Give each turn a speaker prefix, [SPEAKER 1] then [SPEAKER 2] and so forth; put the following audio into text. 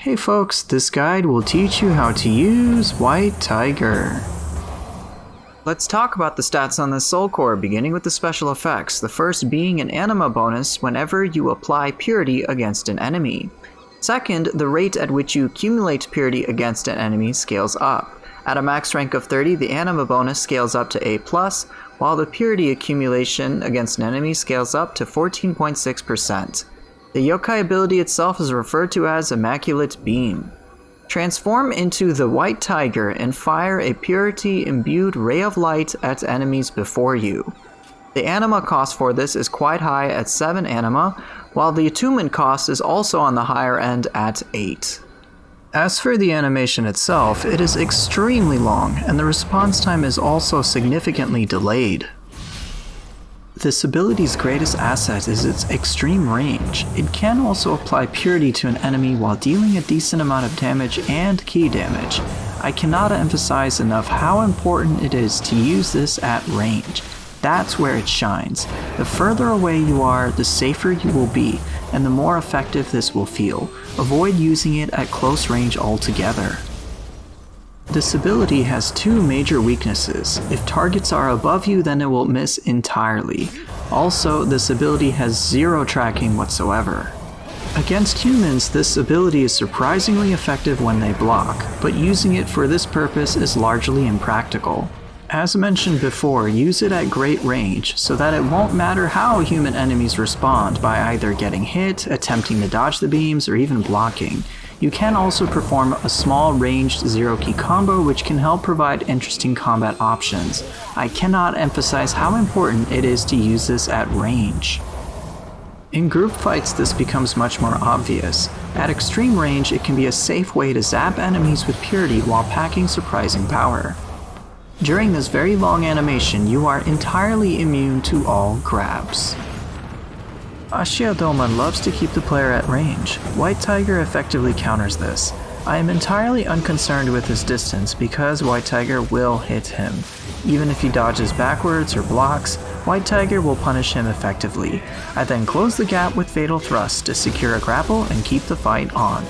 [SPEAKER 1] Hey folks, this guide will teach you how to use White Tiger. Let's talk about the stats on this soul core, beginning with the special effects, the first being an anima bonus whenever you apply purity against an enemy. Second, the rate at which you accumulate purity against an enemy scales up. At a max rank of 30, the anima bonus scales up to A+, while the purity accumulation against an enemy scales up to 14.6%. The yokai ability itself is referred to as Immaculate Beam. Transform into the White Tiger and fire a purity-imbued ray of light at enemies before you. The anima cost for this is quite high at 7 anima, while the attunement cost is also on the higher end at 8. As for the animation itself, it is extremely long, and the response time is also significantly delayed. This ability's greatest asset is its extreme range. It can also apply purity to an enemy while dealing a decent amount of damage and key damage. I cannot emphasize enough how important it is to use this at range. That's where it shines. The further away you are, the safer you will be, and the more effective this will feel. Avoid using it at close range altogether. This ability has two major weaknesses. If targets are above you, then it will miss entirely. Also, this ability has zero tracking whatsoever. Against humans, this ability is surprisingly effective when they block, but using it for this purpose is largely impractical. As mentioned before, use it at great range so that it won't matter how human enemies respond by either getting hit, attempting to dodge the beams, or even blocking. You can also perform a small ranged zero-key combo which can help provide interesting combat options. I cannot emphasize how important it is to use this at range. In group fights, this becomes much more obvious. At extreme range, it can be a safe way to zap enemies with purity while packing surprising power. During this very long animation, you are entirely immune to all grabs. Ashiodoma loves to keep the player at range. White Tiger effectively counters this. I am entirely unconcerned with his distance because White Tiger will hit him. Even if he dodges backwards or blocks, White Tiger will punish him effectively. I then close the gap with Fatal Thrust to secure a grapple and keep the fight on.